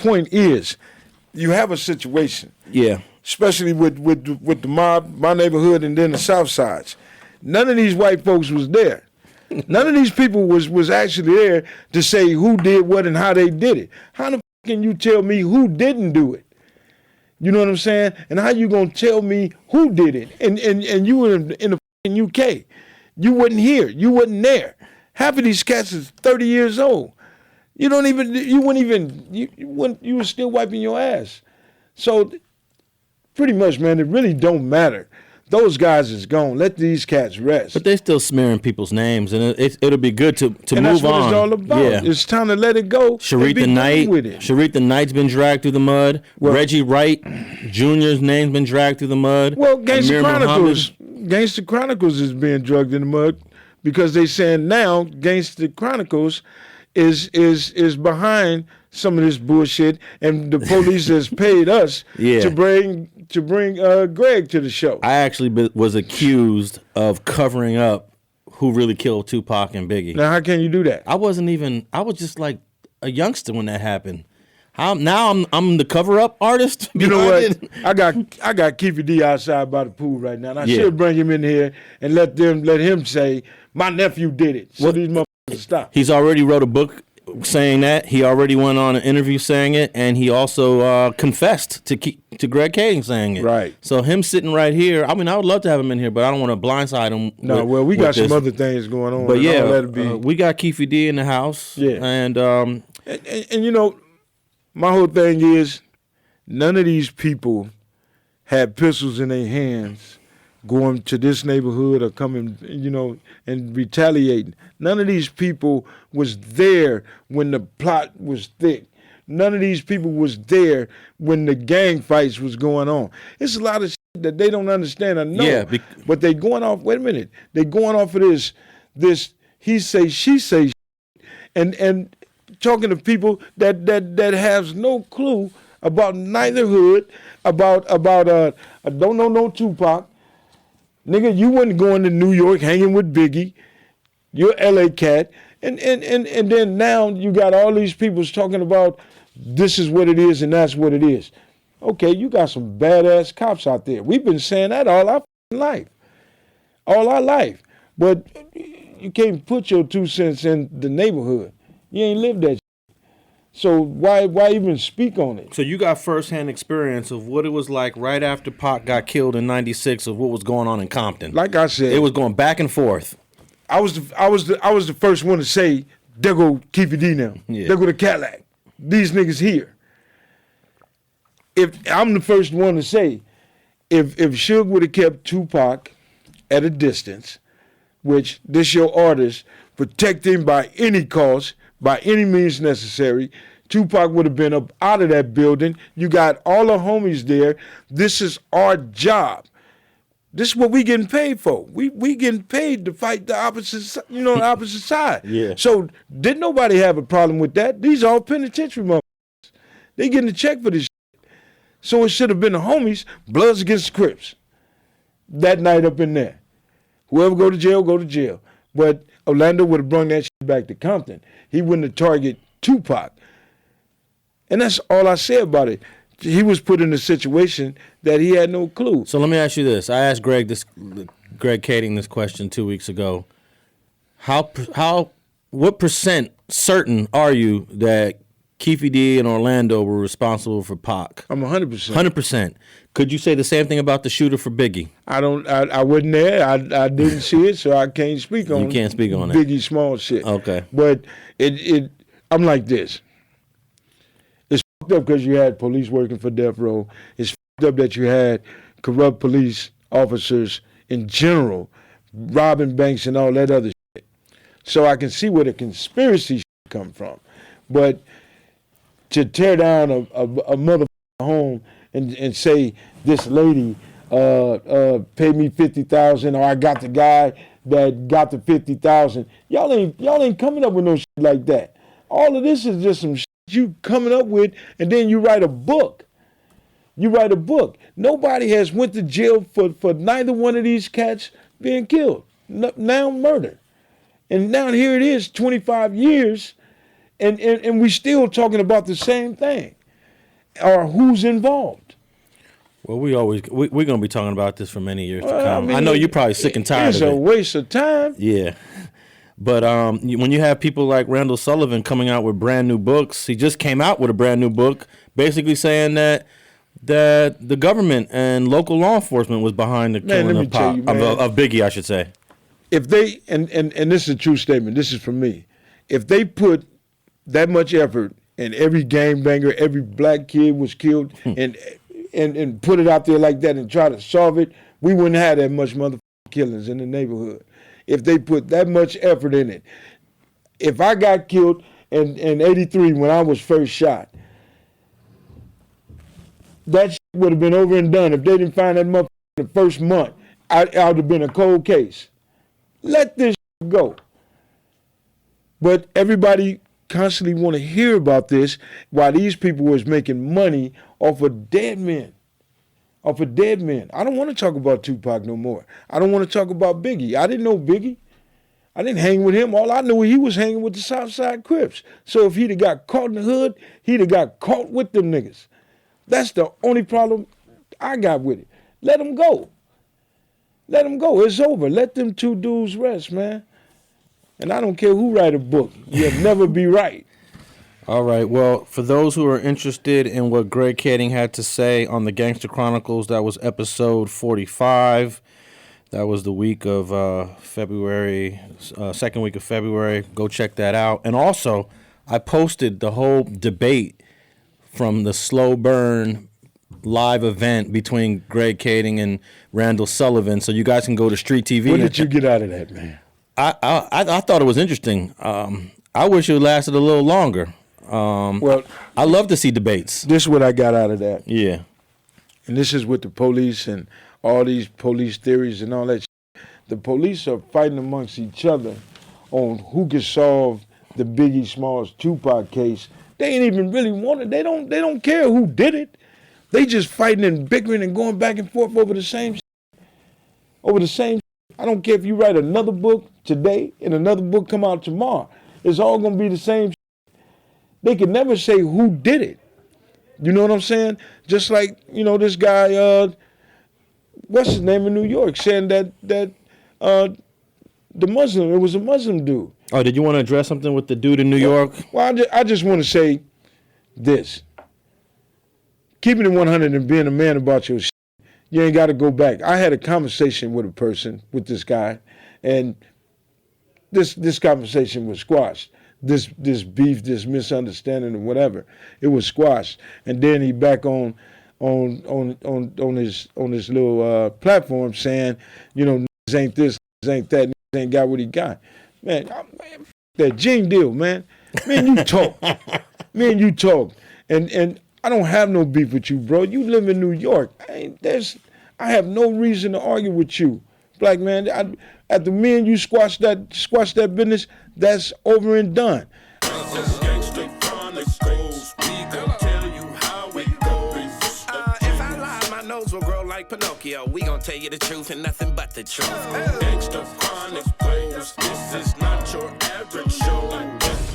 point is, you have a situation. Yeah. Especially with the mob, my neighborhood, and then the South Sides. None of these white folks was there. None of these people was actually there to say who did what and how they did it. How the f can you tell me who didn't do it? You know what I'm saying? And how you gonna tell me who did it? And you were in the f***ing UK. You wasn't here. You wasn't there. Half of these cats is 30 years old. You were still wiping your ass. So pretty much, man, it really don't matter. Those guys is gone. Let these cats rest. But they still smearing people's names, and it'll be good to move on. And that's what it's all about. Yeah. It's time to let it go. Sharit the Knight's been dragged through the mud. Well, Reggie Wright Jr.'s name's been dragged through the mud. Well, Gangster Chronicles is being dragged in the mud because they saying now Gangster Chronicles is behind some of this bullshit, and the police has paid us to bring Greg to the show. I actually was accused of covering up who really killed Tupac and Biggie. Now, how can you do that? I was just like a youngster when that happened. Now I'm the cover-up artist. You know what? I got Keefe D outside by the pool right now, and I should bring him in here and let him say my nephew did it. So these motherfuckers stop. He's already wrote a book saying that. He already went on an interview saying it, and he also confessed to Greg Kading saying it. Right. So him sitting right here, I mean, I would love to have him in here, but I don't want to blindside him. No, we got some other things going on. But we got Keefe D in the house. Yeah. And you know, my whole thing is none of these people had pistols in their hands going to this neighborhood or coming, you know, and retaliating. None of these people was there when the plot was thick. None of these people was there when the gang fights was going on. It's a lot of shit that they don't understand or know. Yeah, but they going off, wait a minute, they going off of this he say, she say shit, and talking to people that has no clue about neither hood, about don't know no Tupac. Nigga, you wasn't going to New York hanging with Biggie. You're LA cat. And then now you got all these people talking about this is what it is and that's what it is. Okay, you got some badass cops out there. We've been saying that all our life. All our life. But you can't put your 2 cents in the neighborhood. You ain't lived that shit. So why even speak on it? So you got firsthand experience of what it was like right after Pac got killed in '96 of what was going on in Compton. Like I said, it was going back and forth. I was the first one to say, there go Keefe D now. Yeah. There go the Cadillac. These niggas here. If I'm the first one to say, if Suge would have kept Tupac at a distance, which this your artist, protect him by any cost, by any means necessary, Tupac would have been up out of that building. You got all the homies there. This is our job. This is what we getting paid for. We getting paid to fight the opposite, the opposite side. Yeah. So didn't nobody have a problem with that? These all penitentiary motherfuckers. They getting a check for this shit. So it should have been the homies, Bloods against the Crips, that night up in there. Whoever go to jail, go to jail. But Orlando would have brought that shit back to Compton. He wouldn't have targeted Tupac. And that's all I say about it. He was put in a situation that he had no clue. So let me ask you this. I asked Greg Kading this question 2 weeks ago. What percent certain are you that Keefe D and Orlando were responsible for Pac? I'm 100%. 100%. Could you say the same thing about the shooter for Biggie? I wasn't there. I didn't see it, so I can't speak on it. You can't speak on it. Biggie small shit. Okay. But I'm like this. It's fucked up because you had police working for Death Row. It's fucked up that you had corrupt police officers in general robbing banks and all that other shit. So I can see where the conspiracy shit come from. But to tear down a motherfucking home and say this lady paid me $50,000 or I got the guy that got the $50,000. Y'all ain't coming up with no shit like that. All of this is just some shit you coming up with, and then you write a book. You write a book. Nobody has went to jail for neither one of these cats being killed. Now murder. And now here it is, 25 years, and we still talking about the same thing. or who's involved. Well, we're gonna be talking about this for many years to come. mean, I know you're probably sick and tired It's of a it. waste of time. Yeah. But when you have people like Randall Sullivan coming out with brand new books, he just came out with a brand new book, basically saying that the government and local law enforcement was behind the killing of Biggie, I should say. If they and this is a true statement. This is from me. If they put that much effort and every gangbanger, every black kid was killed, and put it out there like that and try to solve it, we wouldn't have that much motherfucking killings in the neighborhood. If they put that much effort in it. If I got killed in 83 when I was first shot, that shit would have been over and done. If they didn't find that motherfucker in the first month, I would have been a cold case. Let this shit go. But everybody constantly want to hear about this while these people was making money off of dead men. Off of dead men. I don't want to talk about Tupac no more. I don't want to talk about Biggie. I didn't know Biggie. I didn't hang with him. All I knew, he was hanging with the Southside Crips. So if he'd have got caught in the hood, he'd have got caught with them niggas. That's the only problem I got with it. Let him go. Let him go. It's over. Let them two dudes rest, man. And I don't care who write a book. You'll never be right. All right. Well, for those who are interested in what Greg Kading had to say on the Gangster Chronicles, that was episode 45. That was the week of February, second week of February. Go check that out. And also, I posted the whole debate from the Slow Burn live event between Greg Kading and Randall Sullivan, so you guys can go to Street TV. What did you get out of that, man? I thought it was interesting. I wish it lasted a little longer. Well, I love to see debates. This is what I got out of that. Yeah. And this is with the police and all these police theories and all that shit. The police are fighting amongst each other on who can solve the Biggie Smalls Tupac case. They ain't even really want it. They don't care who did it. They just fighting and bickering and going back and forth over the same shit. Over the same shit. I don't care if you write another book today and another book come out tomorrow. It's all going to be the same shit. They can never say who did it. You know what I'm saying? Just like, this guy, what's his name in New York, saying that it was a Muslim dude. Oh, did you want to address something with the dude in New York? Well, I just want to say this. Keeping it 100 and being a man about your shit, you ain't got to go back. I had a conversation with with this guy, and this conversation was squashed. This beef, this misunderstanding, or whatever, it was squashed. And then he back on his little platform saying, niggas ain't this, niggas ain't that, niggas ain't got what he got. Man, that Gene deal, man. Me and you talk. And I don't have no beef with you, bro. You live in New York. I have no reason to argue with you. Black man, after me and you squash that business, that's over and done. Gangster Chronicles, we gon' tell you how it goes. If I lie, my nose will grow like Pinocchio. We gon' tell you the truth and nothing but the truth. Gangster Chronicles, this is not your average show.